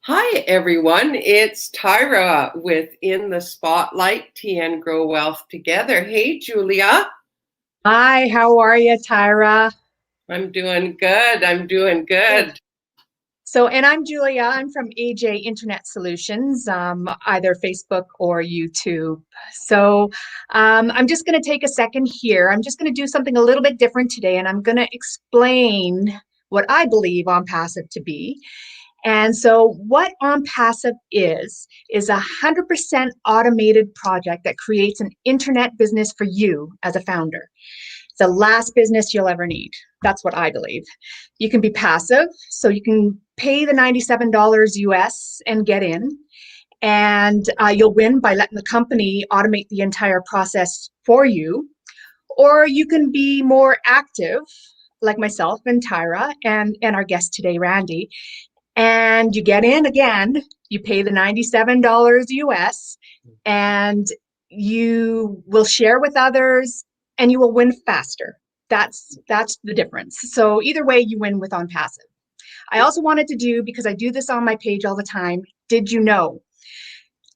Hi, everyone. It's Tyra with In the Spotlight, TN Grow Wealth Together. Hey, Julia. Hi, how are you, Tyra? I'm doing good. I'm doing Good. good. And I'm Julia. I'm from AJ Internet Solutions, either Facebook or YouTube. I'm just going to take a second here. I'm just going to do something a little bit different today, and I'm going to explain what I believe on passive to be. And so, what OnPassive is a 100% automated project that creates an internet business for you as a founder. The last business you'll ever need. That's what I believe. You can be passive, so you can pay the $97 US and get in, and you'll win by letting the company automate the entire process for you. Or you can be more active, like myself and Tyra and our guest today, Randy, and you get in again, you pay the $97 US, and you will share with others and you will win faster. That's the difference. So either way, you win with OnPassive. I also wanted to do, because I do this on my page all the time, did you know?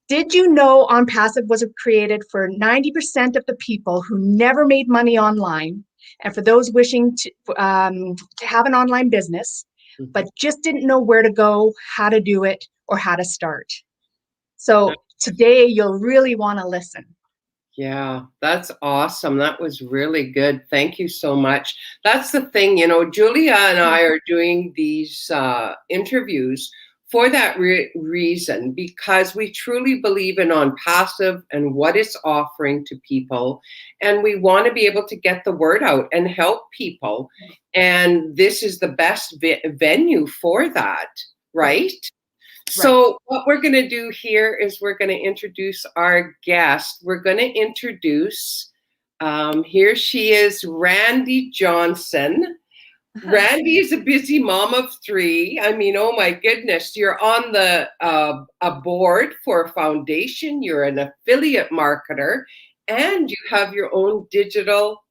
Did you know OnPassive was created for 90% of the people who never made money online, and for those wishing to have an online business, but just didn't know where to go, how to do it, or how to start? So today you'll really want to listen. Yeah, that's awesome. That was really good. Thank you so much. That's the thing, Julia and I are doing these interviews for that reason, because we truly believe in On Passive and what it's offering to people. And we want to be able to get the word out and help people. And this is the best venue for that, right? So what we're going to do here is we're going to introduce our guest. We're going to introduce, here she is, Randi Johnson. Randi is a busy mom of three. I mean, oh my goodness, you're on the a board for a foundation. You're an affiliate marketer, and you have your own digital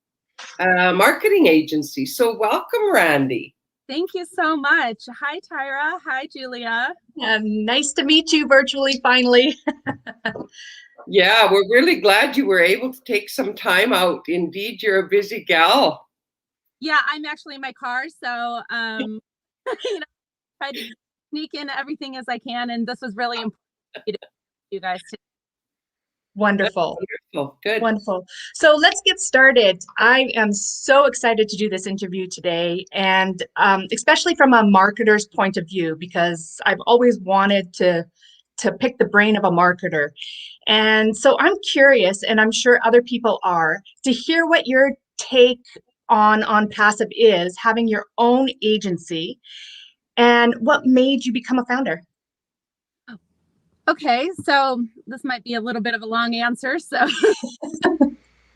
marketing agency. So welcome, Randi. Thank you so much. Hi, Tyra. Hi, Julia. Nice to meet you virtually, finally. Yeah, we're really glad you were able to take some time out. Indeed, you're a busy gal. Yeah, I'm actually in my car, so try to sneak in everything as I can, and this was really important to you guys today. Wonderful. Wonderful. Good. Wonderful. So let's get started. I am so excited to do this interview today, and especially from a marketer's point of view, because I've always wanted to pick the brain of a marketer. And so I'm curious, and I'm sure other people are, to hear what your take on passive is, having your own agency, and what made you become a founder. Okay, so this might be a little bit of a long answer. So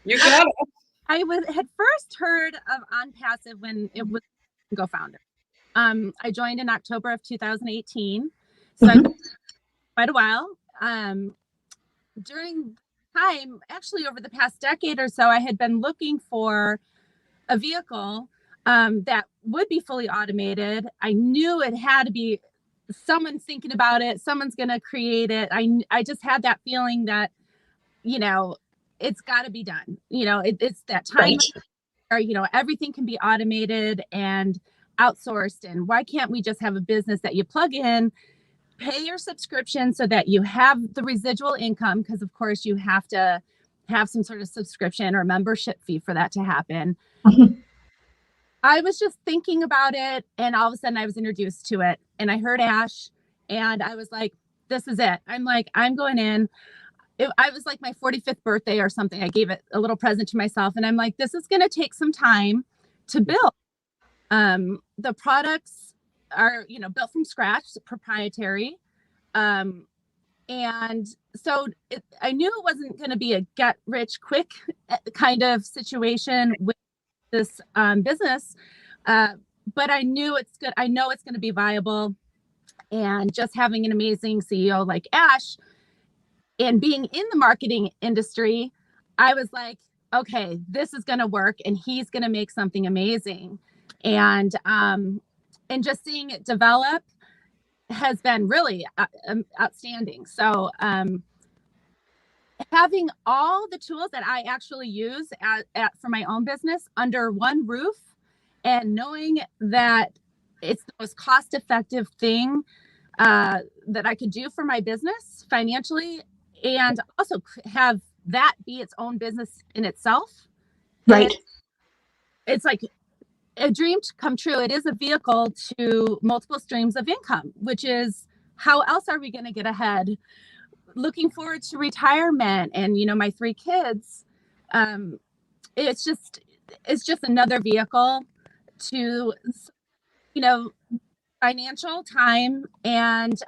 you got it. I had first heard of OnPassive when it was co-founder. I joined in October of 2018, so I've been quite a while. During time, actually over the past decade or so, I had been looking for a vehicle that would be fully automated. I knew it had to be someone thinking about it. Someone's going to create it. I just had that feeling that, it's got to be done. It's that time where, everything can be automated and outsourced. And why can't we just have a business that you plug in, pay your subscription so that you have the residual income? Because of course you have to have some sort of subscription or membership fee for that to happen. I was just thinking about it, and all of a sudden I was introduced to it, and I heard Ash, and I was like, this is it. I'm going in. I was like my 45th birthday or something. I gave it a little present to myself, and I'm like, this is going to take some time to build. The products are, built from scratch, proprietary. And so I knew it wasn't going to be a get rich quick kind of situation with this business, but I knew it's good. I know it's going to be viable, and just having an amazing CEO like Ash and being in the marketing industry, I was like, okay, this is going to work, and he's going to make something amazing. And just seeing it develop, has been really outstanding. So having all the tools that I actually use for my own business under one roof, and knowing that it's the most cost-effective thing that I could do for my business financially, and also have that be its own business in itself. Right. It's like a dream to come true. It is a vehicle to multiple streams of income, which is how else are we going to get ahead? Looking forward to retirement and, my 3 kids. It's just another vehicle to, financial time and,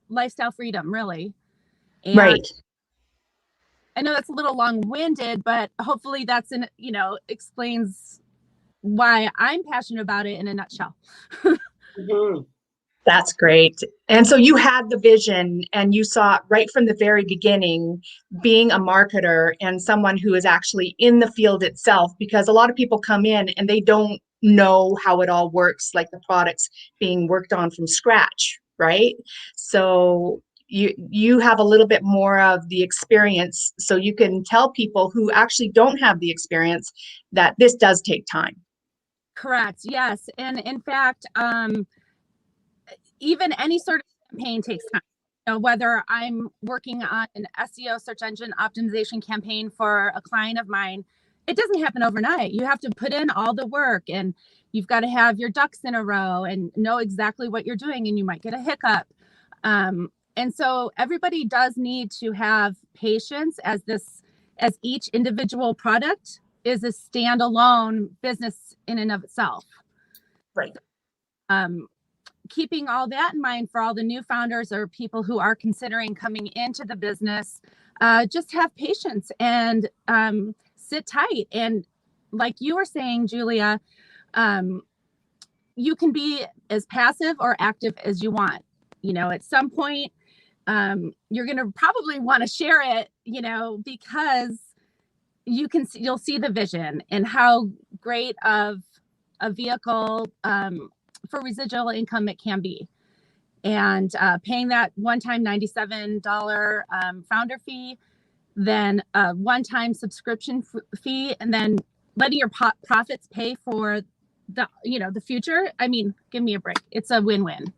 lifestyle freedom, really. And Right. I know that's a little long-winded, but hopefully that's explains why I'm passionate about it in a nutshell. Mhm. That's great. And so you had the vision and you saw it right from the very beginning, being a marketer and someone who is actually in the field itself, because a lot of people come in and they don't know how it all works, like the products being worked on from scratch, right? So you have a little bit more of the experience, so you can tell people who actually don't have the experience that this does take time. Correct. Yes. And in fact, even any sort of campaign takes time. Whether I'm working on an SEO, search engine optimization campaign for a client of mine, it doesn't happen overnight. You have to put in all the work, and you've got to have your ducks in a row and know exactly what you're doing, and you might get a hiccup. And so everybody does need to have patience, as each individual product is a standalone business in and of itself. Right. Keeping all that in mind for all the new founders or people who are considering coming into the business, just have patience and sit tight. And like you were saying, Julia, you can be as passive or active as you want. At some point, you're going to probably want to share it, because you'll see the vision and how great of a vehicle for residual income it can be. And paying that one-time $97 founder fee, then a one-time subscription fee, and then letting your profits pay for the future. I mean, give me a break. It's a win-win.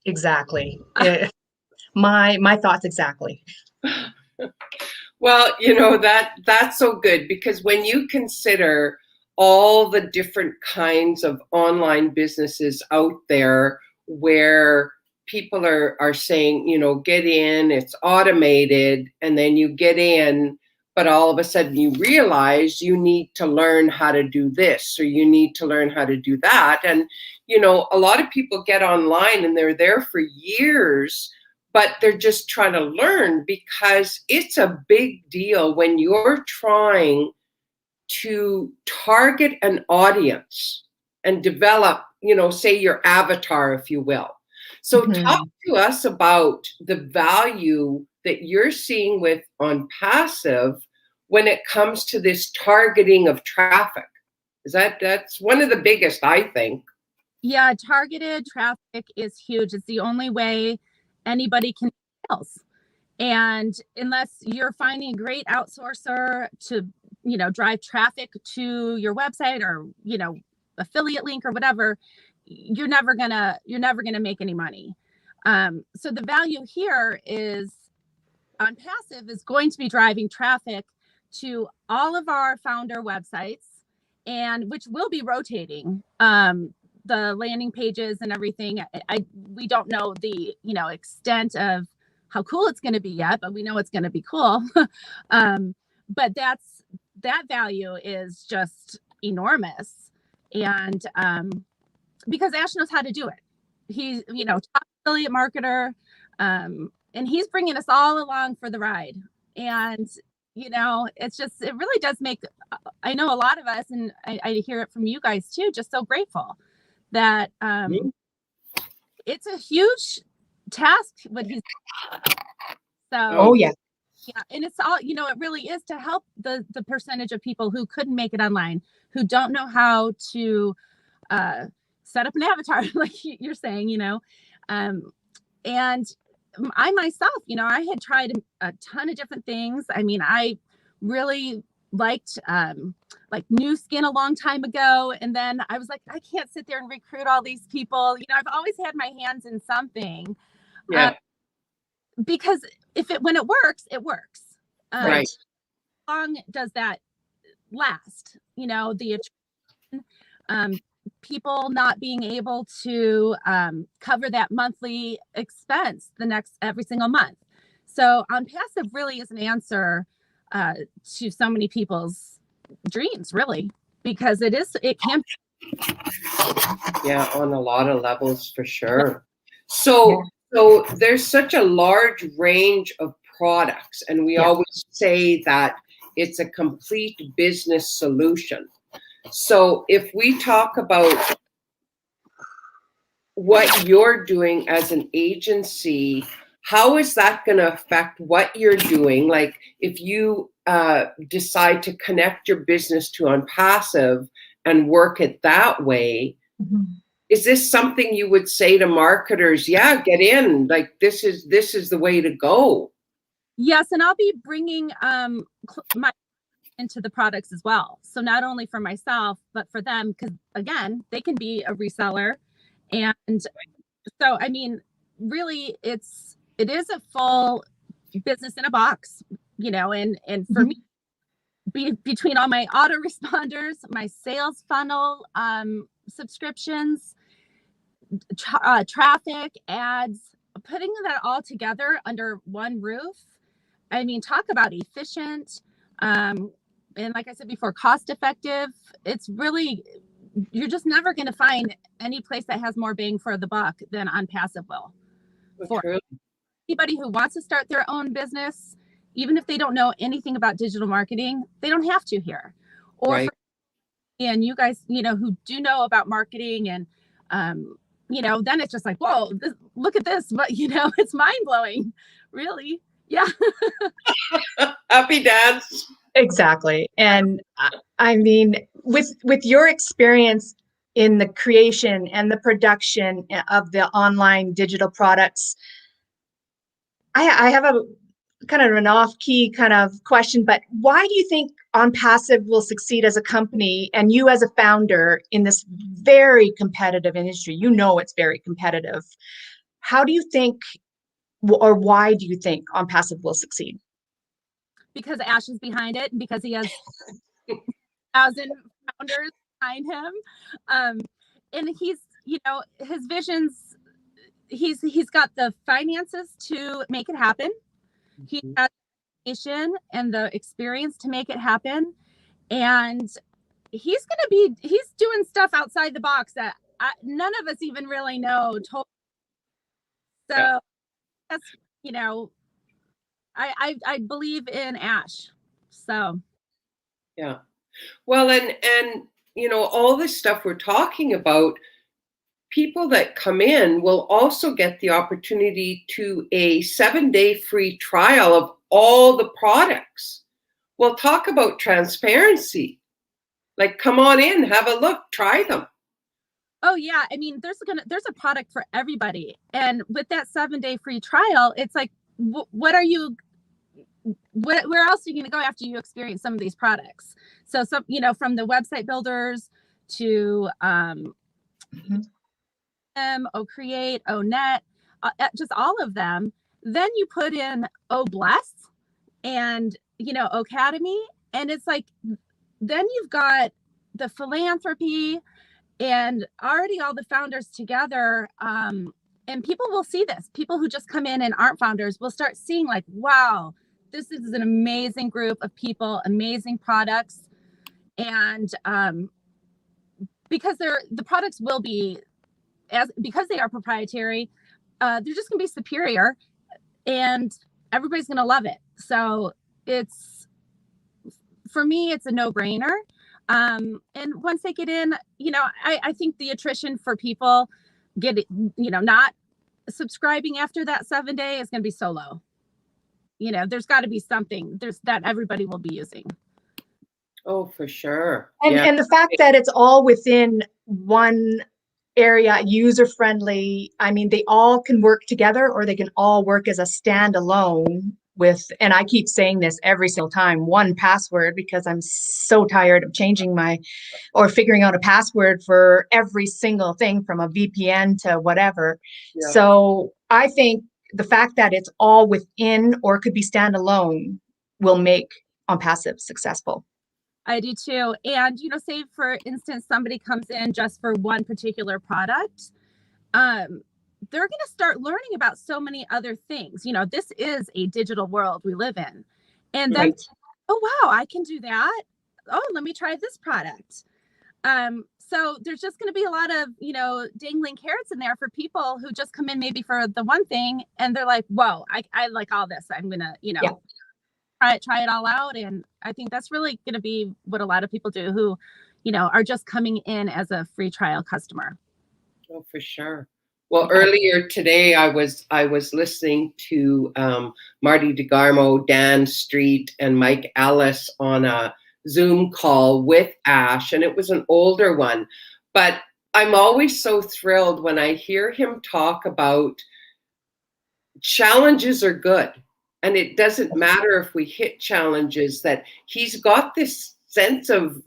Exactly. My thoughts exactly. Well, that's so good, because when you consider all the different kinds of online businesses out there where people are saying, get in, it's automated, and then you get in, but all of a sudden you realize you need to learn how to do this, or you need to learn how to do that. And, a lot of people get online and they're there for years, but they're just trying to learn, because it's a big deal when you're trying to target an audience and develop, say your avatar, if you will. So talk to us about the value that you're seeing with ONPASSIVE when it comes to this targeting of traffic. That's one of the biggest, I think. Yeah, targeted traffic is huge. It's the only way anybody can sales. And unless you're finding a great outsourcer to, drive traffic to your website, or, affiliate link or whatever, you're never gonna make any money. So the value here is ONPASSIVE is going to be driving traffic to all of our founder websites, and which will be rotating. The landing pages and everything. We don't know the extent of how cool it's going to be yet, but we know it's going to be cool. But that value is just enormous, and because Ash knows how to do it. He's top affiliate marketer, and he's bringing us all along for the ride. And it really does make, I know a lot of us, and I hear it from you guys too, just so grateful that it's a huge task what he's so yeah, and it's all it really is to help the percentage of people who couldn't make it online, who don't know how to set up an avatar, like you're saying, and I myself, I had tried a ton of different things. I mean, I really liked like new skin a long time ago. And then I was like, I can't sit there and recruit all these people. I've always had my hands in something. Yeah. Because when it works, it works. Right. How long does that last? The people not being able to cover that monthly expense every single month. So ONPASSIVE really is an answer to so many people's dreams, really, because it can. Yeah, on a lot of levels for sure. So there's such a large range of products, and we always say that it's a complete business solution. So if we talk about what you're doing as an agency, how is that going to affect what you're doing? Like if you decide to connect your business to ONPASSIVE and work it that way, is this something you would say to marketers? Yeah, get in. Like this is the way to go. Yes, and I'll be bringing my into the products as well. So not only for myself, but for them, because again, they can be a reseller. And so, I mean, really, it is a full business in a box, and for me, between all my autoresponders, my sales funnel, subscriptions, traffic, ads, putting that all together under one roof. I mean, talk about efficient, and like I said before, cost effective. It's really, you're just never going to find any place that has more bang for the buck than ONPASSIVE will. For anybody who wants to start their own business, even if they don't know anything about digital marketing, they don't have to here. Or and you guys, who do know about marketing and, then it's just like, whoa, look at this. But, it's mind blowing, really. Yeah. Happy dance. Exactly. And I mean, with your experience in the creation and the production of the online digital products, I have a kind of an off-key kind of question, but why do you think ONPASSIVE will succeed as a company and you as a founder in this very competitive industry? It's very competitive. How do you think, or why do you think ONPASSIVE will succeed? Because Ash is behind it, and because he has 1,000 founders behind him, and he's, his visions. He's got the finances to make it happen. He has the education and the experience to make it happen, and he's doing stuff outside the box that none of us even really know. So that's, I believe in Ash. So yeah. Well, and all this stuff we're talking about, people that come in will also get the opportunity to a 7-day free trial of all the products. We'll talk about transparency. Like, come on in, have a look, try them. Oh yeah, I mean, there's a product for everybody, and with that 7-day free trial, it's like, where else are you going to go after you experience some of these products? So some, from the website builders to Create, Net, just all of them. Then you put in Bless and Academy, and it's like, then you've got the philanthropy and already all the founders together. And people will see this. People who just come in and aren't founders will start seeing like, wow, this is an amazing group of people, amazing products. And because the products will be, because they are proprietary, they're just going to be superior, and everybody's going to love it. So for me, it's a no-brainer. And once they get in, I think the attrition for people not subscribing after that 7-day is going to be so low. There's got to be something that everybody will be using. Oh, for sure. And the fact that it's all within one area, user-friendly. I mean, they all can work together or they can all work as a standalone with, and I keep saying this every single time, 1Password, because I'm so tired of changing or figuring out a password for every single thing from a VPN to whatever. Yeah. So I think the fact that it's all within or could be standalone will make ONPASSIVE successful. I do too. And, say for instance, somebody comes in just for one particular product, they're going to start learning about so many other things. This is a digital world we live in. And then, Right. oh, wow, I can do that. Oh, let me try this product. So there's just going to be a lot of, dangling carrots in there for people who just come in maybe for the one thing. And they're like, whoa, I like all this. I'm going to, Yeah. try it all out. And I think that's really going to be what a lot of people do who, are just coming in as a free trial customer. Oh, for sure. Well, earlier today, I was listening to Marty DeGarmo, Dan Street, and Mike Ellis on a Zoom call with Ash, and it was an older one. But I'm always so thrilled when I hear him talk about challenges are good. And it doesn't matter if we hit challenges, that he's got this sense of,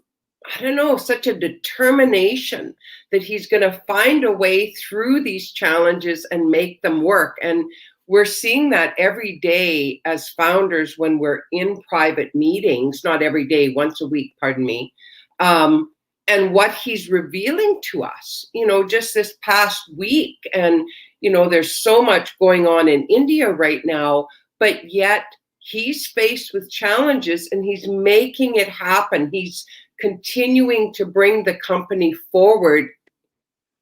I don't know, such a determination that he's going to find a way through these challenges and make them work. And we're seeing that every day as founders when we're in private meetings, not every day, once a week, pardon me. And what he's revealing to us, just this past week. And, there's so much going on in India right now, but yet he's faced with challenges and he's making it happen. He's continuing to bring the company forward,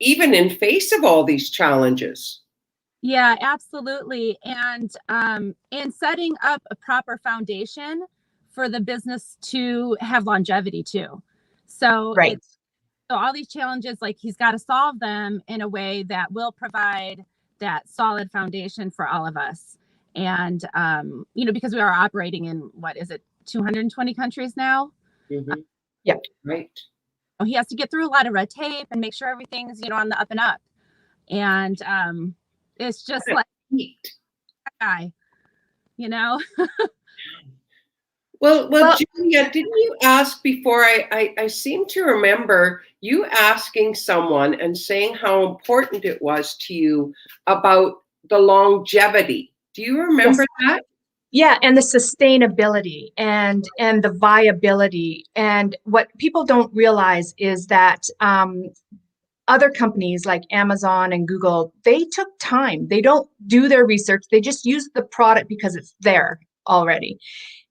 even in face of all these challenges. Yeah, absolutely. And setting up a proper foundation for the business to have longevity too. So Right. So all these challenges, like he's got to solve them in a way that will provide that solid foundation for all of us. And, because we are operating in, 220 countries now? Mm-hmm. Yeah. Right. He has to get through a lot of red tape and make sure everything's, on the up and up. And it's just like, guy, Well, Julia, didn't you ask before? I seem to remember you asking someone and saying how important it was to you about the longevity. Do you remember that? Yeah, and the sustainability and the viability. And what people don't realize is that other companies like Amazon and Google, they took time. They don't do their research. They just use the product because it's there already.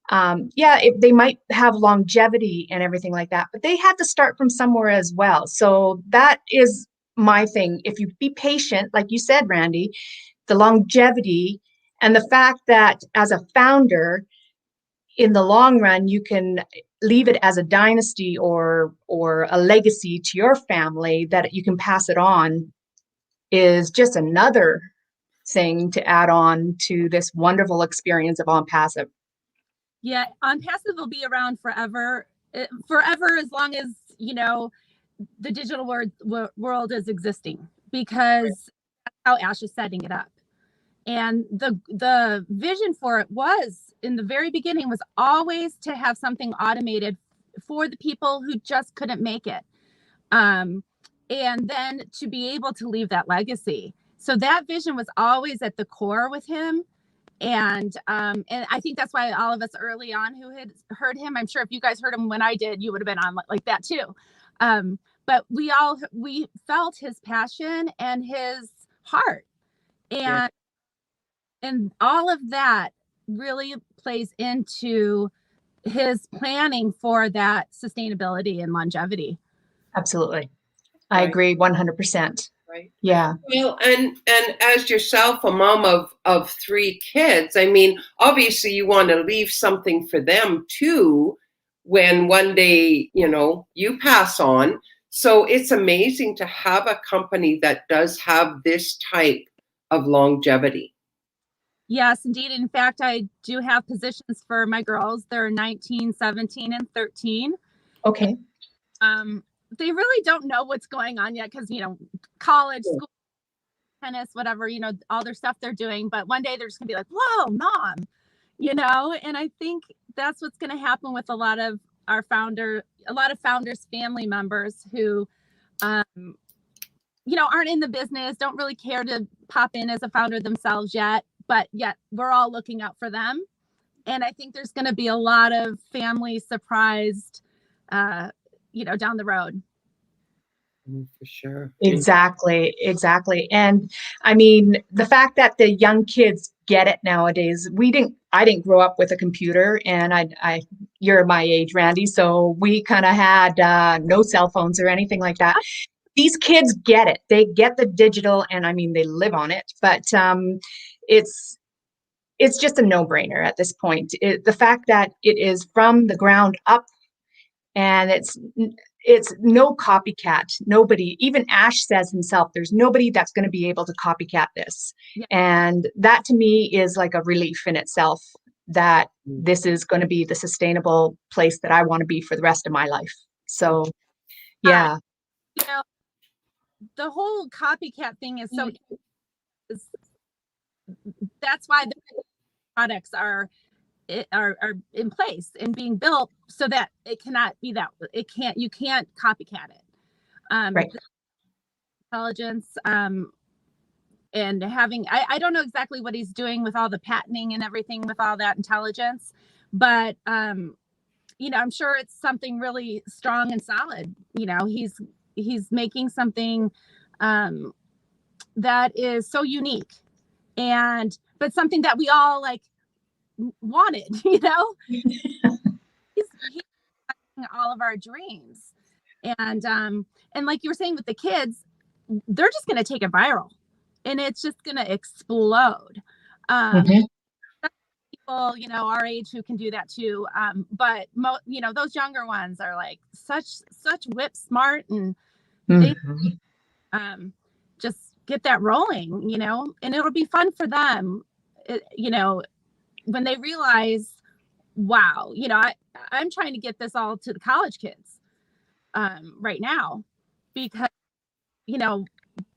They might have longevity and everything like that, but they had to start from somewhere as well. So that is my thing. If you be patient, like you said, Randy, the longevity and the fact that as a founder, in the long run, you can leave it as a dynasty or a legacy to your family that you can pass it on is just another thing to add on to this wonderful experience of ONPASSIVE. Yeah, ONPASSIVE will be around forever as long as, the digital world is existing, because that's how Ash is setting it up. And the vision for it was, in the very beginning, was always to have something automated for the people who just couldn't make it. And then to be able to leave that legacy. So that vision was always at the core with him. And I think that's why all of us early on who had heard him, I'm sure if you guys heard him when I did, you would have been on like that too. But we felt his passion and his heart, and all of that really plays into his planning for that sustainability and longevity. Absolutely. I agree 100%. Right. Yeah. Well, and as yourself, a mom of 3 kids, I mean, obviously you want to leave something for them too when one day, you pass on. So it's amazing to have a company that does have this type of longevity. Yes, indeed. In fact, I do have positions for my girls. They're 19, 17, and 13. Okay. they really don't know what's going on yet because, college, school, tennis, whatever, all their stuff they're doing. But one day they're just gonna be like, whoa, mom, and I think that's what's going to happen with a lot of founders' family members who, aren't in the business, don't really care to pop in as a founder themselves yet, but yet we're all looking out for them. And I think there's going to be a lot of families surprised, down the road. For sure. Exactly. And I mean, the fact that the young kids get it nowadays, I didn't grow up with a computer, and you're my age, Randy. So we kind of had no cell phones or anything like that. These kids get it. They get the digital, and I mean, they live on it, but it's just a no-brainer at this point. The fact that it is from the ground up, and it's no copycat. Nobody, even Ash says himself, there's nobody that's going to be able to copycat this. Yeah. And that to me is like a relief in itself, that this is going to be the sustainable place that I want to be for the rest of my life. So, yeah. The whole copycat thing is that's why the products are in place and being built so that it cannot be you can't copycat it. Right. Intelligence, and having, I don't know exactly what he's doing with all the patenting and everything with all that intelligence, but I'm sure it's something really strong and solid. He's making something that is so unique, but something that we all wanted, he's all of our dreams. And like you were saying with the kids, they're just going to take it viral, and it's just going to explode. People, our age who can do that too. But those younger ones are like such whip smart, and they just get that rolling, and it'll be fun for them, when they realize, wow, I'm trying to get this all to the college kids right now, because,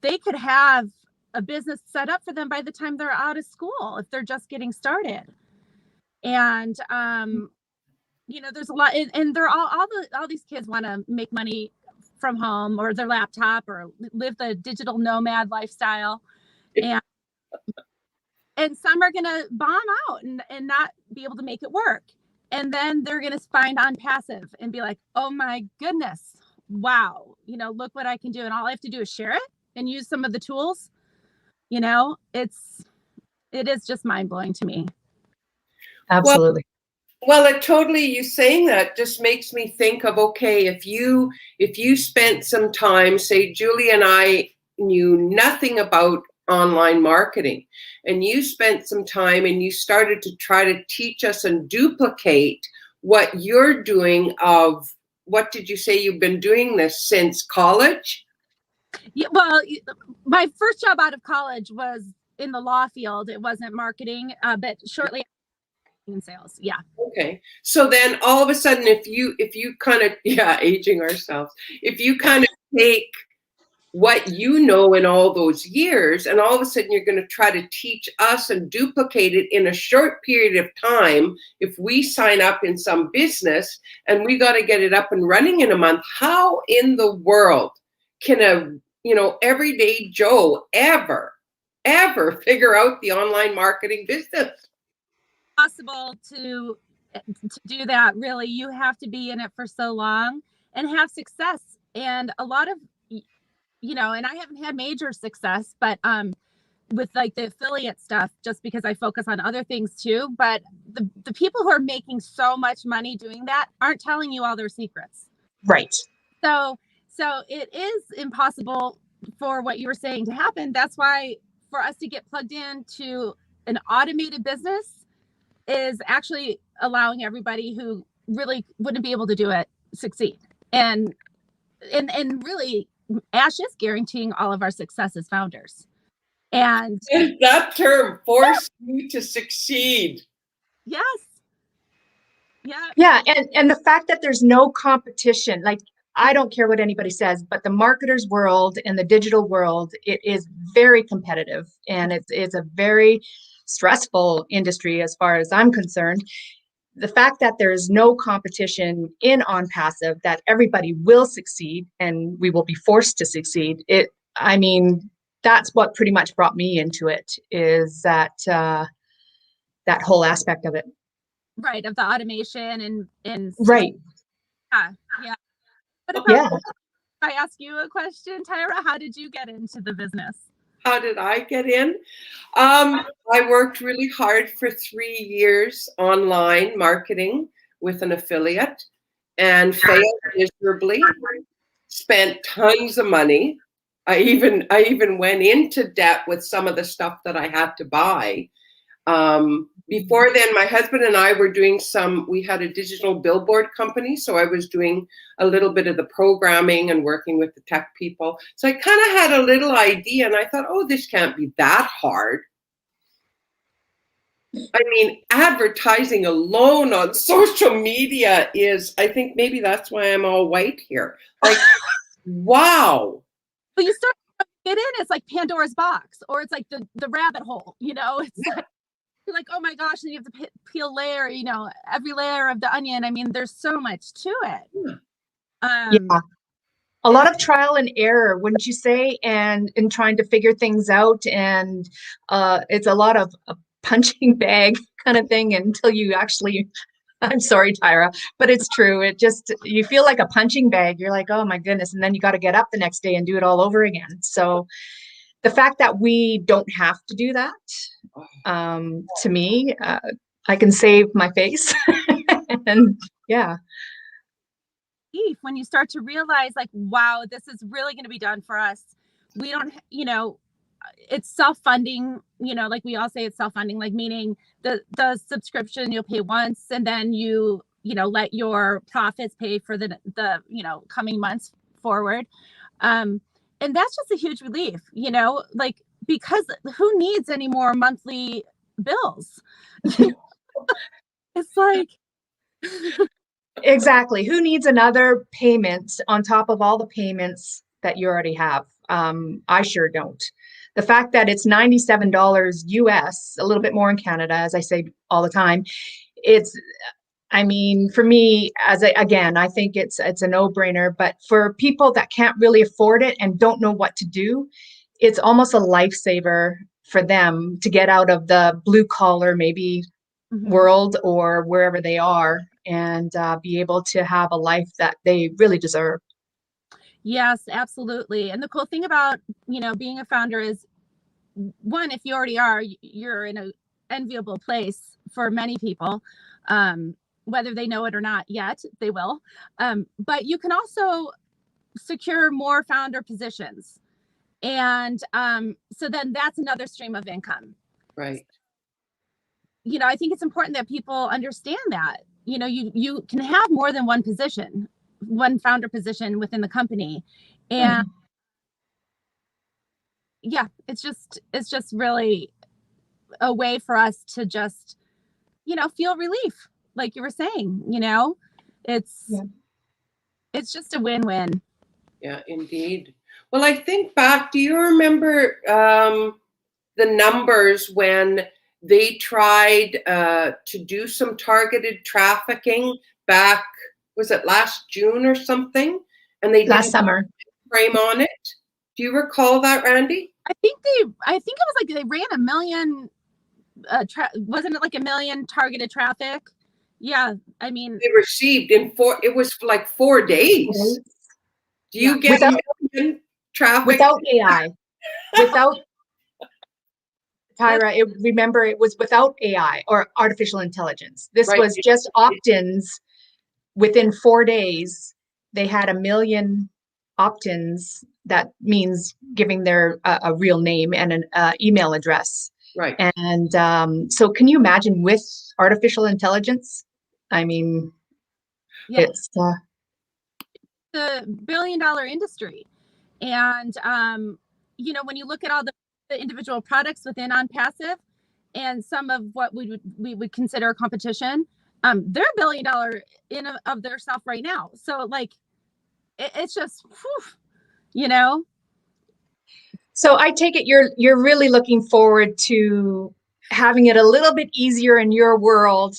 they could have a business set up for them by the time they're out of school if they're just getting started. And, there's a lot, and they're all these kids want to make money from home or their laptop or live the digital nomad lifestyle. And some are going to bomb out and not be able to make it work. And then they're going to find ONPASSIVE and be like, oh my goodness, wow, look what I can do. And all I have to do is share it and use some of the tools. It is just mind blowing to me. Absolutely. Well, you saying that just makes me think of, okay, if you spent some time, say Julie and I knew nothing about online marketing, and you spent some time and you started to try to teach us and duplicate what you're doing. Of what did you say, you've been doing this since college? Yeah, well, my first job out of college was in the law field. It wasn't marketing, but shortly in sales. Yeah. Okay. So then all of a sudden, if you kind of, aging ourselves, if you kind of take what in all those years, and all of a sudden you're going to try to teach us and duplicate it in a short period of time, if we sign up in some business and we got to get it up and running in a month, how in the world can a everyday Joe ever figure out the online marketing business? Possible to do that. Really, you have to be in it for so long and have success. And a lot of, and I haven't had major success, but with the affiliate stuff, just because I focus on other things too. But the people who are making so much money doing that aren't telling you all their secrets. Right. So it is impossible for what you were saying to happen. That's why for us to get plugged into an automated business is actually allowing everybody who really wouldn't be able to do it succeed. And really, Ash is guaranteeing all of our success as founders. And that term, force you to succeed. Yes. Yeah. Yeah. And the fact that there's no competition, like I don't care what anybody says, but the marketer's world and the digital world, it is very competitive, and it's a very stressful industry as far as I'm concerned. The fact that there is no competition in ONPASSIVE, that everybody will succeed and we will be forced to succeed, I mean, that's what pretty much brought me into it, is that that whole aspect of it. Right, of the automation and Right. yeah. What about, Yeah. I ask you a question, Tyra, how did you get into the business? How did I get in? I worked really hard for 3 years online marketing with an affiliate and failed miserably. Spent tons of money. I even went into debt with some of the stuff that I had to buy. Before then, my husband and I were doing we had a digital billboard company, so I was doing a little bit of the programming and working with the tech people. So I kind of had a little idea, and I thought, oh, this can't be that hard. I mean, advertising alone on social media is, I think maybe that's why I'm all white here. Like, wow. But you start to get in, it's like Pandora's box, or it's like the rabbit hole, you know? It's like, you're like, oh my gosh, and you have to peel layer, you know, every layer of the onion. I mean, there's so much to it. Yeah. A lot of trial and error, wouldn't you say? And in trying to figure things out, and it's a lot of a punching bag kind of thing until you actually, I'm sorry, Tyra, but it's true. It just, you feel like a punching bag. You're like, oh my goodness. And then you got to get up the next day and do it all over again. So the fact that we don't have to do that, to me, I can save my face. And yeah. When you start to realize, like, wow, this is really going to be done for us. We don't, you know, it's self-funding, you know, like we all say, it's self-funding, like meaning the subscription you'll pay once, and then you know, let your profits pay for the you know, coming months forward. And that's just a huge relief, you know, like, because who needs any more monthly bills? It's like Exactly. Who needs another payment on top of all the payments that you already have? I sure don't. The fact that it's $97 US, a little bit more in Canada, as I say all the time, I mean, for me, again, I think it's a no-brainer, but for people that can't really afford it and don't know what to do, it's almost a lifesaver for them to get out of the blue collar, maybe world or wherever they are, and be able to have a life that they really deserve. Yes, absolutely. And the cool thing about, you know, being a founder is, one, if you already are, you're in an enviable place for many people, whether they know it or not yet, they will. But you can also secure more founder positions. And so then that's another stream of income. Right. You know, I think it's important that people understand that, you know, you can have more than one position, one founder position within the company. And yeah, it's just really a way for us to just, you know, feel relief, like you were saying, you know, it's just a win-win. Yeah, indeed. Well, I think back, do you remember the numbers when they tried to do some targeted trafficking back, was it last June or something? And they Last did summer. frame on it. Do you recall that, Randy? I think it was like they ran 1 million, wasn't it like 1 million targeted traffic? Yeah, I mean, They received it was like 4 days. Do you get a million traffic? Without AI, without Tyra, remember, it was without AI or artificial intelligence. This was just opt-ins. Within 4 days, they had 1 million opt-ins. That means giving their a real name and an email address. Right. And so can you imagine with artificial intelligence? I mean, it's the $1 billion industry. And, you know, when you look at all the individual products within ONPASSIVE and some of what we would consider competition, they're $1 billion in of their self right now. So like, it's just, whew, you know. So I take it you're really looking forward to having it a little bit easier in your world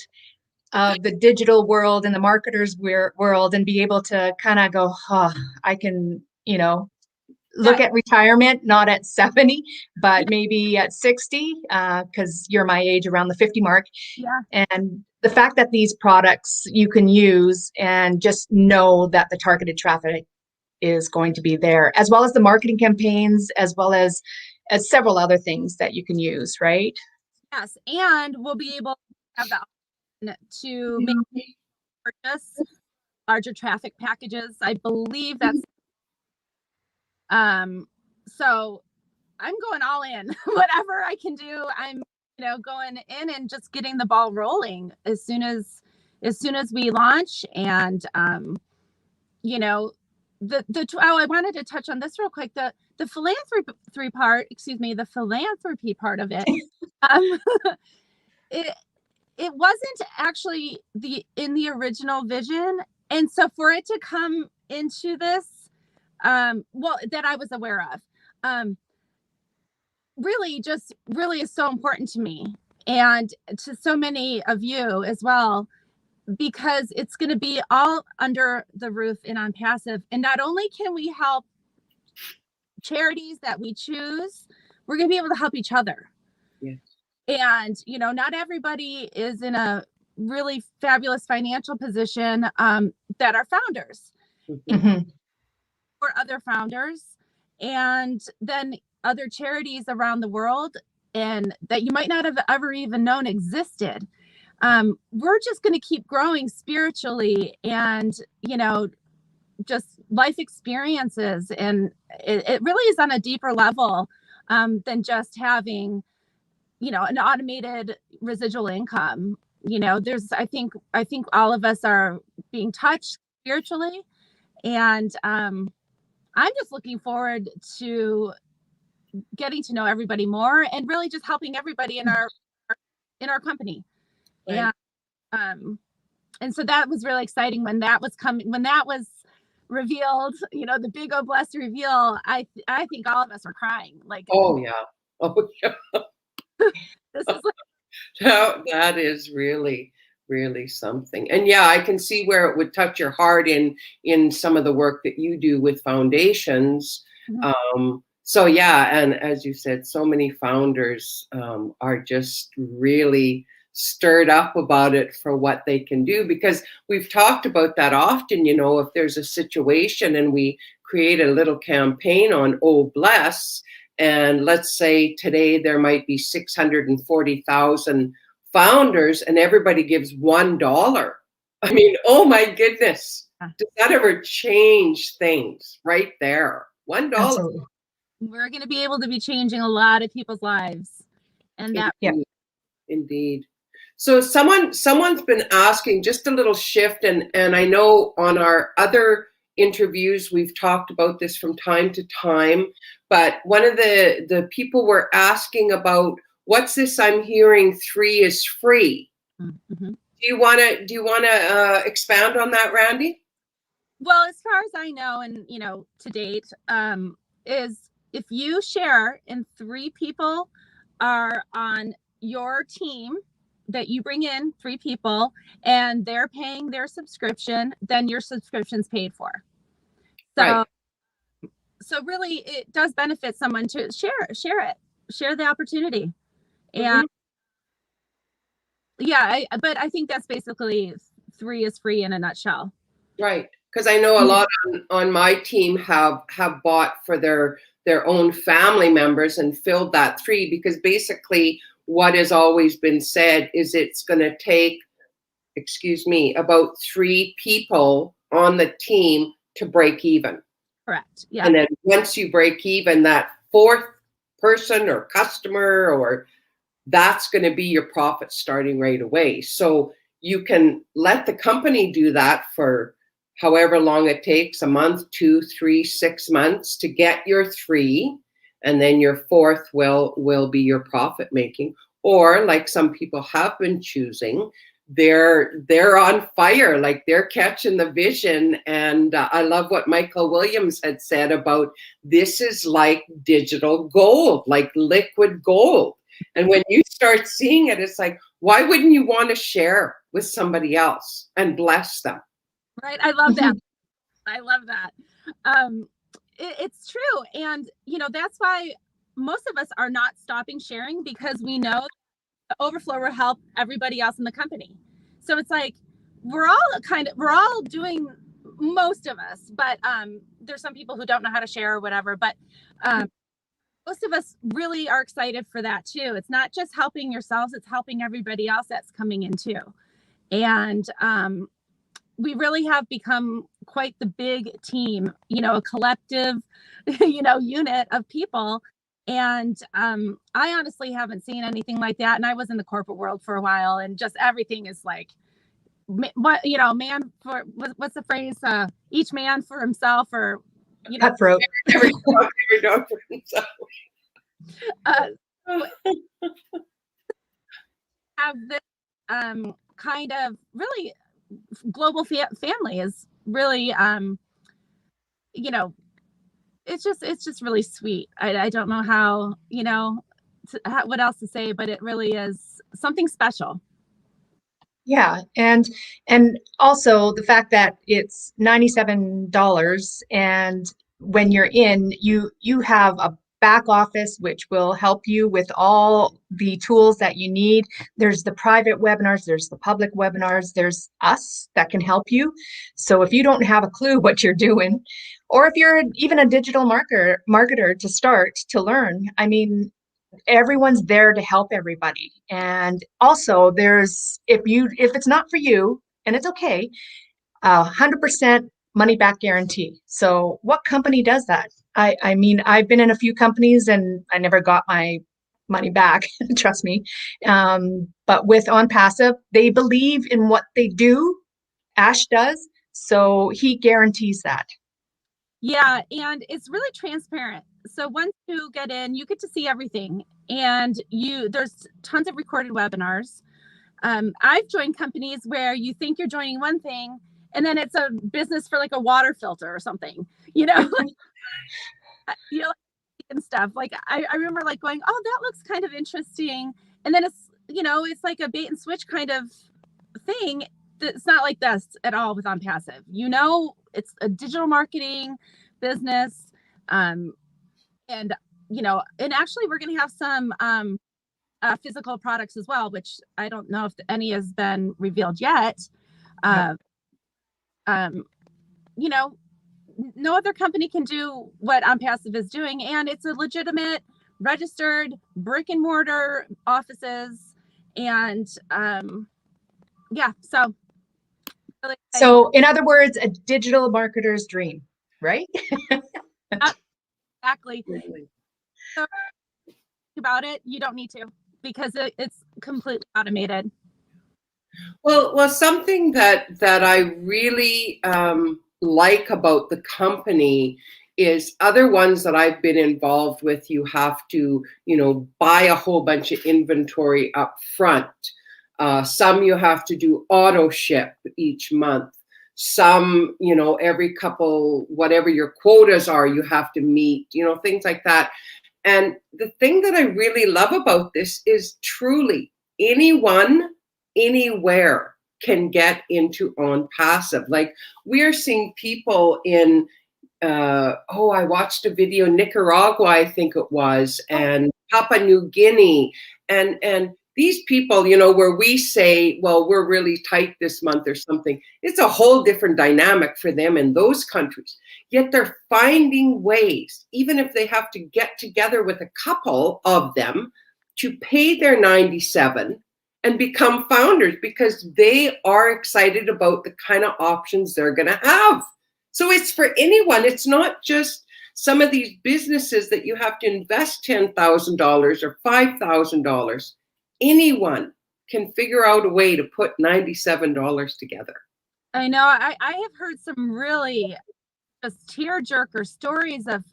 of the digital world and the marketers world, and be able to kind of go, oh, I can, look Yeah. at retirement, not at 70, but maybe at 60, because you're my age, around the 50 mark. Yeah. And the fact that these products you can use and just know that the targeted traffic is going to be there, as well as the marketing campaigns, as well as several other things that you can use, right? Yes, and we'll be able to have the option to make purchase larger traffic packages. I believe that's so I'm going all in. Whatever I can do, I'm going in and just getting the ball rolling as soon as we launch. And I wanted to touch on this real quick. The philanthropy part, the philanthropy part of it. It wasn't actually in the original vision. And so for it to come into this, that I was aware of, really is so important to me and to so many of you as well, because it's going to be all under the roof in ONPASSIVE. And not only can we help charities that we choose, we're going to be able to help each other. Yes. And, not everybody is in a really fabulous financial position that are founders. Mm-hmm. Or other founders, and then other charities around the world, and that you might not have ever even known existed. We're just going to keep growing spiritually, and just life experiences, and it really is on a deeper level than just having an automated residual income. There's I think all of us are being touched spiritually, and I'm just looking forward to getting to know everybody more, and really just helping everybody in our company. Right. And so that was really exciting when that was revealed, the big old blessed reveal. I think all of us were crying. Like, Oh yeah. Oh yeah. this is like, No, that is really, really something. And yeah, I can see where it would touch your heart in some of the work that you do with foundations. So yeah, and as you said, so many founders are just really stirred up about it for what they can do, because we've talked about that often. If there's a situation and we create a little campaign on Oh Bless, and let's say today there might be 640,000 founders and everybody gives $1. I mean, oh my goodness, does that ever change things right there? $1. Absolutely. We're going to be able to be changing a lot of people's lives. And that, Indeed. So someone's been asking, just a little shift, and I know on our other interviews we've talked about this from time to time, but one of the people were asking about, what's this I'm hearing 3 is free? mm-hmm. Do you want to expound on that, Randi? Well, as far as I know, and to date, is if you share and 3 people are on your team, that you bring in 3 people and they're paying their subscription, then your subscription's paid for. So, right. So really it does benefit someone to share the opportunity. And but I think that's basically 3 is free in a nutshell. Right. Because I know a lot on my team have bought for their own family members and filled that 3, because basically what has always been said is it's going to take, about 3 people on the team to break even. Correct. Yeah. And then once you break even, that 4th person or customer, or that's going to be your profit starting right away. So you can let the company do that for however long it takes, a month, 2, 3, 6 months to get your 3, and then your 4th will be your profit making. Or like some people have been choosing, they're on fire, like they're catching the vision. And I love what Michael Williams had said about this is like digital gold, like liquid gold. And when you start seeing it, it's like, why wouldn't you want to share with somebody else and bless them? Right. I love that. I love that. It's true. And, that's why most of us are not stopping sharing, because we know the overflow will help everybody else in the company. So it's like, we're all doing, most of us, but there's some people who don't know how to share or whatever, but most of us really are excited for that too. It's not just helping yourselves, it's helping everybody else that's coming in too. And we really have become quite the big team, a collective, unit of people. And I honestly haven't seen anything like that. And I was in the corporate world for a while, and just everything is like, man for, what's the phrase? Each man for himself, or, Cutthroat. Every dog for himself. Have this kind of really global family is really, it's just really sweet. I don't know how, what else to say, but it really is something special. Yeah, and also the fact that it's $97, and when you're in, you have a back office which will help you with all the tools that you need. There's the private webinars, there's the public webinars, there's us that can help you. So if you don't have a clue what you're doing, or if you're even a digital marketer to start to learn, I mean, everyone's there to help everybody. And also there's, if it's not for you, and it's okay, 100% money back guarantee. So what company does that? I mean, I've been in a few companies and I never got my money back, trust me. But with ONPASSIVE, they believe in what they do. Ash does. So he guarantees that. Yeah, and it's really transparent. So once you get in, you get to see everything, and there's tons of recorded webinars. I've joined companies where you think you're joining one thing, and then it's a business for like a water filter or something, and stuff. Like I remember like going, oh, that looks kind of interesting, and then it's like a bait and switch kind of thing. It's not like this at all with ONPASSIVE. It's a digital marketing business. And actually we're going to have some physical products as well, which I don't know if any has been revealed yet. No other company can do what ONPASSIVE is doing, and it's a legitimate, registered brick and mortar offices. And so really excited. So in other words, a digital marketer's dream, right? Exactly. So about it, you don't need to, because it's completely automated. Well, something that I really like about the company is other ones that I've been involved with, you have to, buy a whole bunch of inventory up front. Some you have to do auto ship each month. Some, every couple, whatever your quotas are, you have to meet, things like that. And the thing that I really love about this is truly anyone, anywhere can get into ONPASSIVE. Like we're seeing people in, I watched a video, Nicaragua, I think it was, and Papua New Guinea, and these people, where we say, well, we're really tight this month or something, it's a whole different dynamic for them in those countries. Yet they're finding ways, even if they have to get together with a couple of them, to pay their 97 and become founders, because they are excited about the kind of options they're going to have. So it's for anyone. It's not just some of these businesses that you have to invest $10,000 or $5,000. Anyone can figure out a way to put $97 together. I know. I have heard some really just tearjerker stories of,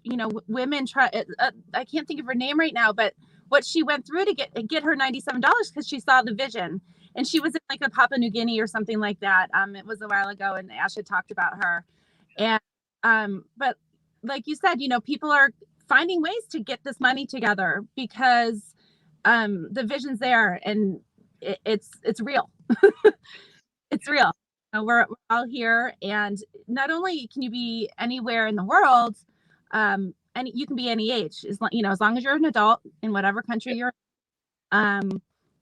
women try. I can't think of her name right now, but what she went through to get her $97 because she saw the vision. and she was in like a Papua New Guinea or something like that. It was a while ago, and Ash had talked about her. And but like you said, people are finding ways to get this money together because the vision's there, and it's real. It's real. We're all here, and not only can you be anywhere in the world, and you can be any age, as long as you're an adult in whatever country you're in.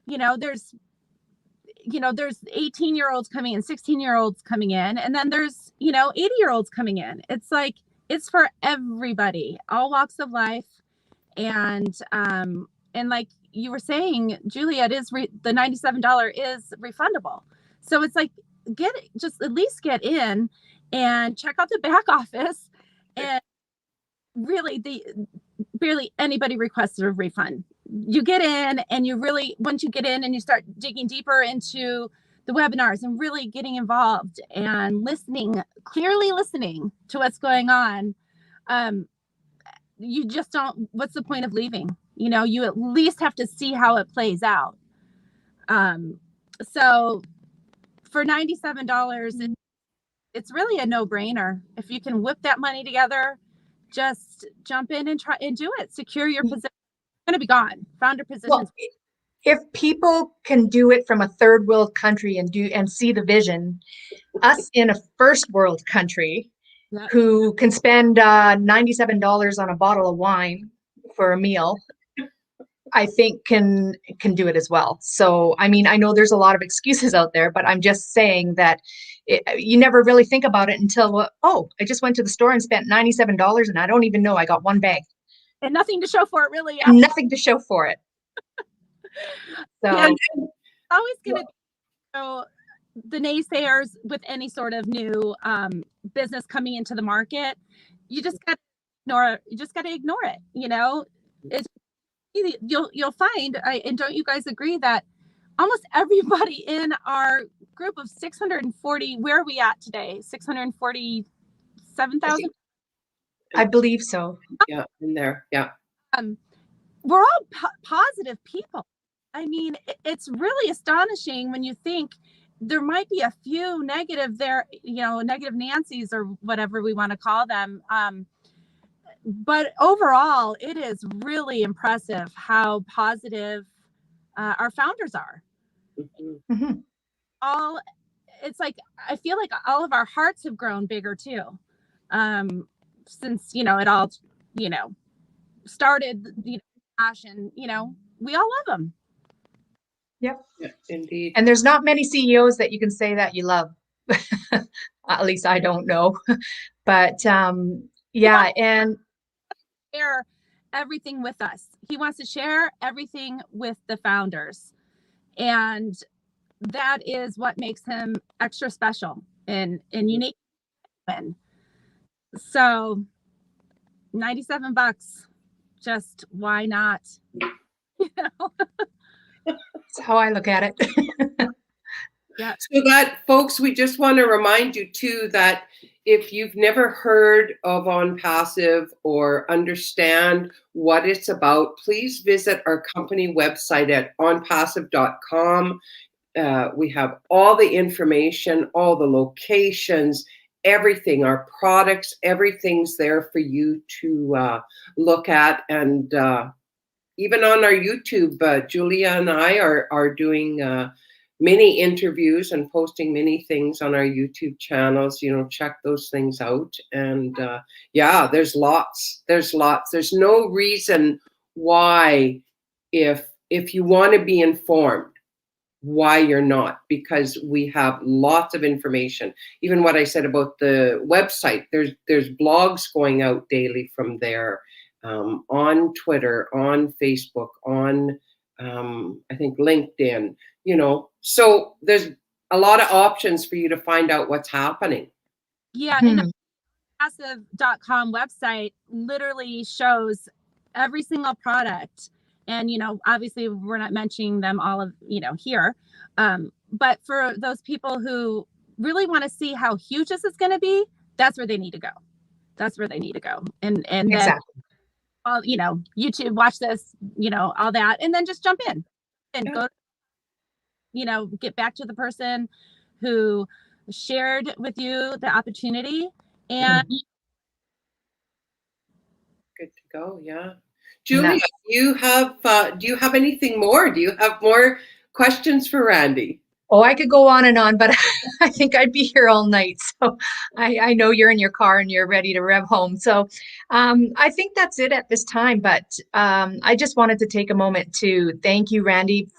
There's 18-year-olds coming in, 16-year-olds coming in, and then there's 80-year-olds coming in. It's like it's for everybody, all walks of life. And like you were saying, Julia, it is the $97 is refundable. So it's like just at least get in and check out the back office, and really barely anybody requests a refund. You get in, and once you get in and you start digging deeper into the webinars and really getting involved and clearly listening to what's going on, you just don't, what's the point of leaving? You at least have to see how it plays out. So for $97, it's really a no-brainer. If you can whip that money together, just jump in and try and do it. Secure your position. It's going to be gone. Founder positions. Well, if people can do it from a third world country and see the vision, us in a first world country who can spend $97 on a bottle of wine for a meal, I think can do it as well. So, I mean, I know there's a lot of excuses out there, but I'm just saying that you never really think about it until, I just went to the store and spent $97 and I don't even know I got one bag. And nothing to show for it, really. And nothing to show for it. So always going to the naysayers with any sort of new business coming into the market. You just got to ignore it. It's you'll find, and don't you guys agree that almost everybody in our group of 640, where are we at today? 647,000? I believe so. Yeah, in there. Yeah. We're all positive people. I mean, it's really astonishing when you think there might be a few negative there, negative Nancy's or whatever we want to call them. But overall, it is really impressive how positive our founders are. Mm-hmm. It's like, I feel like all of our hearts have grown bigger too. Since, it all, started, passion, we all love them. Yep. Yeah, indeed. And there's not many CEOs that you can say that you love. At least I don't know. But yeah, and share everything with us. He wants to share everything with the founders. And that is what makes him extra special and unique. So $97, just why not? That's how I look at it. Yeah. So that, folks, we just want to remind you too that if you've never heard of ONPASSIVE or understand what it's about, please visit our company website at onpassive.com. We have all the information, all the locations, everything, our products, everything's there for you to look at. And even on our YouTube, Julia and I are doing many interviews and posting many things on our YouTube channels. Check those things out. And yeah, there's lots. There's no reason why, if you want to be informed, why you're not, because we have lots of information. Even what I said about the website, there's blogs going out daily from there, on Twitter, on Facebook, on I think LinkedIn, so there's a lot of options for you to find out what's happening. Yeah. And the passive.com website literally shows every single product. And, obviously we're not mentioning them all of, here. But for those people who really want to see how huge this is going to be, that's where they need to go. And Exactly. Then, YouTube, watch this, all that, and then just jump in and go. get back to the person who shared with you the opportunity. And good to go. Yeah. And Julia, do you have anything more? Do you have more questions for Randi? oh, I could go on and on, but I think I'd be here all night. So I know you're in your car and you're ready to rev home. So I think that's it at this time. But I just wanted to take a moment to thank you, Randi,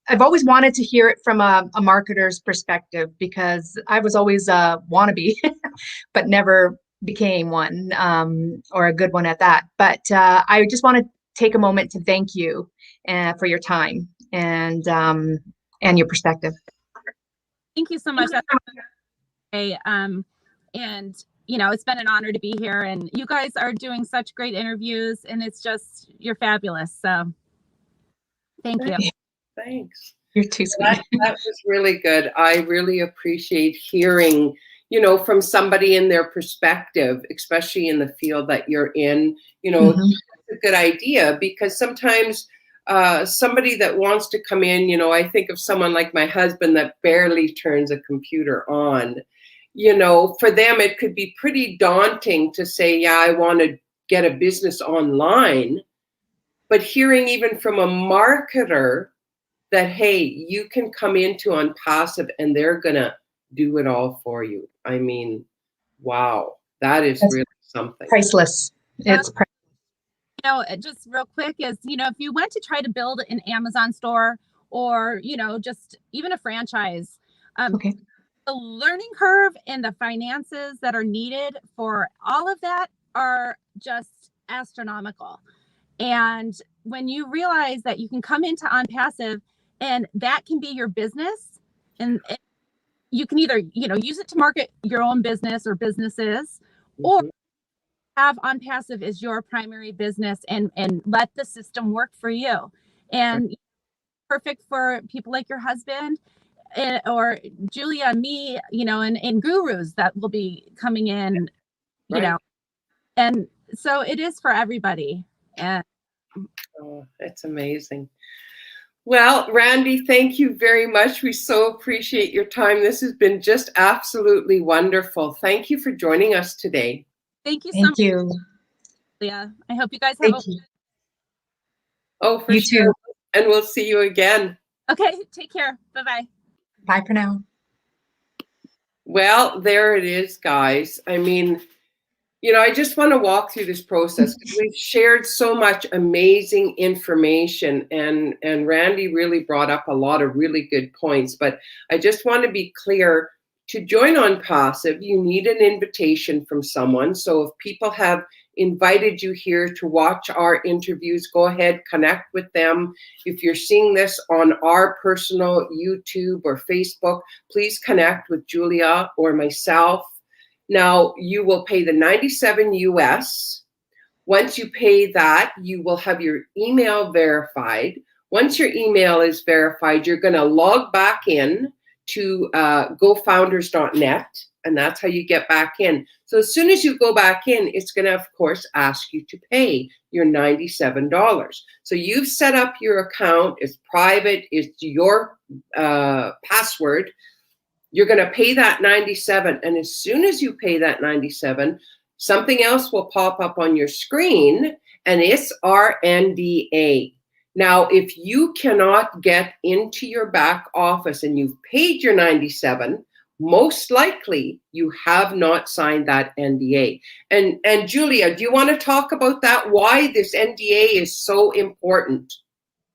I've always wanted to hear it from a marketer's perspective, because I was always a wannabe, but never became one, or a good one at that. But I just want to take a moment to thank you for your time and your perspective. thank you so much. And it's been an honor to be here, and you guys are doing such great interviews, and you're fabulous. So thank you. Thanks. You're too sweet. That was really good. I really appreciate hearing, from somebody in their perspective, especially in the field that you're in. It's a good idea, because sometimes somebody that wants to come in, I think of someone like my husband that barely turns a computer on. For them, it could be pretty daunting to say, yeah, I want to get a business online. But hearing even from a marketer that, hey, you can come into ONPASSIVE and they're going to do it all for you. I mean, wow, that's really something. Priceless. It's priceless. Just real quick is, if you went to try to build an Amazon store, or, just even a franchise, Okay. the learning curve and the finances that are needed for all of that are just astronomical. And when you realize that you can come into ONPASSIVE and that can be your business, and you can either, use it to market your own business or businesses, or have ONPASSIVE as your primary business and let the system work for you. And perfect for people like your husband, or Julia and me, and gurus that will be coming in, and so it is for everybody. And it's amazing. Well, Randi, thank you very much. We so appreciate your time. This has been just absolutely wonderful. Thank you for joining us today. Thank you so much. Thank you. Julia. I hope you guys have Oh, for you sure. too. And we'll see you again. Okay, take care. Bye-bye. Bye for now. Well, there it is, guys. I mean, I just want to walk through this process, because we've shared so much amazing information, and Randi really brought up a lot of really good points. But I just want to be clear, to join ONPASSIVE, you need an invitation from someone. So if people have invited you here to watch our interviews, go ahead, connect with them. If you're seeing this on our personal YouTube or Facebook, please connect with Julia or myself. Now, you will pay the $97 US. Once you pay that, you will have your email verified. Once your email is verified, you're going to log back in to gofounders.net, and that's how you get back in. So as soon as you go back in, it's going to, of course, ask you to pay your $97. So you've set up your account. It's private. It's your password. You're going to pay that $97, and as soon as you pay that $97, something else will pop up on your screen, and it's our NDA. Now, if you cannot get into your back office and you've paid your $97, most likely you have not signed that NDA. And Julia, do you want to talk about that? Why this NDA is so important?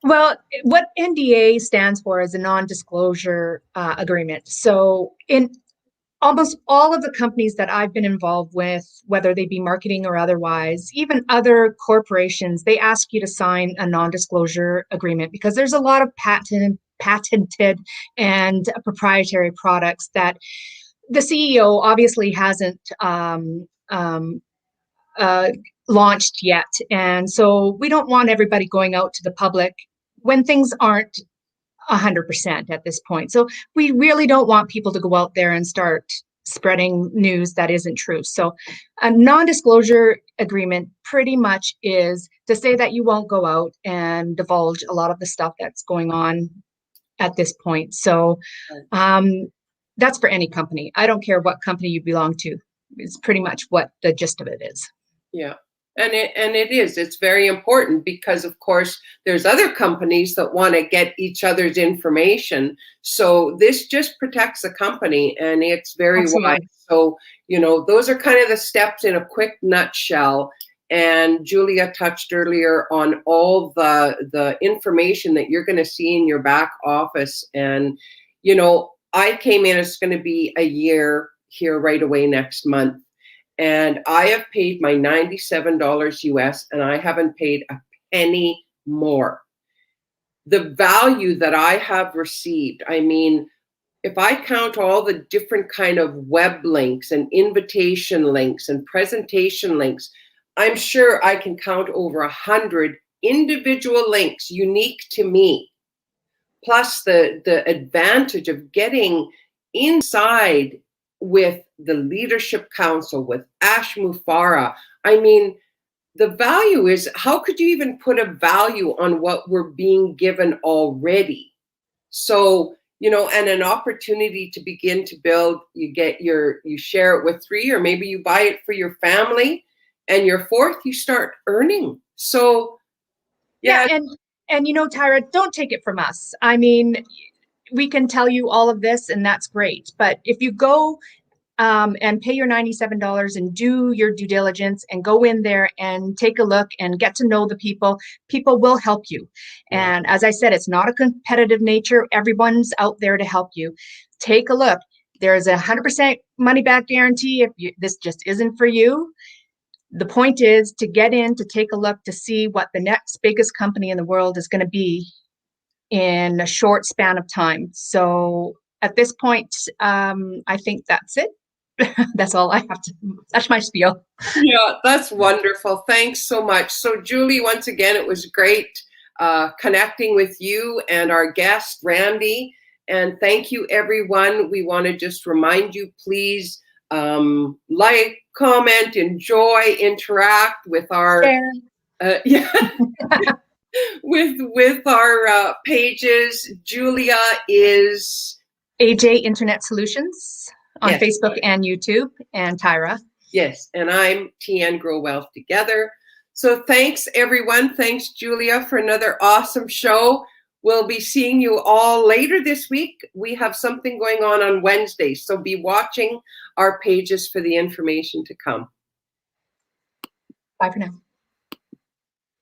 Well, what NDA stands for is a non-disclosure agreement. So in almost all of the companies that I've been involved with, whether they be marketing or otherwise, even other corporations, they ask you to sign a non-disclosure agreement, because there's a lot of patented and proprietary products that the CEO obviously hasn't launched yet. And so we don't want everybody going out to the public when things aren't 100% at this point. So we really don't want people to go out there and start spreading news that isn't true. So a non-disclosure agreement pretty much is to say that you won't go out and divulge a lot of the stuff that's going on at this point. So that's for any company. I don't care what company you belong to. It's pretty much what the gist of it is. Yeah. And it's very important because, of course, there's other companies that want to get each other's information. So this just protects the company, and it's very wise. So, those are kind of the steps in a quick nutshell. And Julia touched earlier on all the information that you're going to see in your back office. And, I came in, it's going to be a year here right away next month. And I have paid my $97 US, and I haven't paid a penny more. The value that I have received, I mean, if I count all the different kind of web links and invitation links and presentation links, I'm sure I can count over 100 individual links unique to me. Plus the advantage of getting inside with the Leadership Council, with Ash Mufarah. I mean, the value is, how could you even put a value on what we're being given already? So, and an opportunity to begin to build, you share it with 3, or maybe you buy it for your family, and your 4th, you start earning. So, yeah. And Tyra, don't take it from us. I mean, we can tell you all of this, and that's great. But if you go and pay your $97 and do your due diligence and go in there and take a look and get to know the people will help you. Yeah. And as I said, it's not a competitive nature. Everyone's out there to help you. Take a look. There's a 100% money back guarantee if this just isn't for you. The point is to get in, to take a look, to see what the next biggest company in the world is going to be in a short span of time. So at this point, I think that's it. That's all I have to, that's my spiel. Yeah, that's wonderful. Thanks so much. So Julie, once again, it was great connecting with you and our guest, Randi. And thank you, everyone. We want to just remind you, please like, comment, enjoy, interact with our with our pages. Julia is AJ Internet Solutions on Facebook and YouTube, and Tyra. Yes, and I'm TN Grow Wealth Together. So thanks, everyone. Thanks, Julia, for another awesome show. We'll be seeing you all later this week. We have something going on Wednesday, so be watching our pages for the information to come. Bye for now.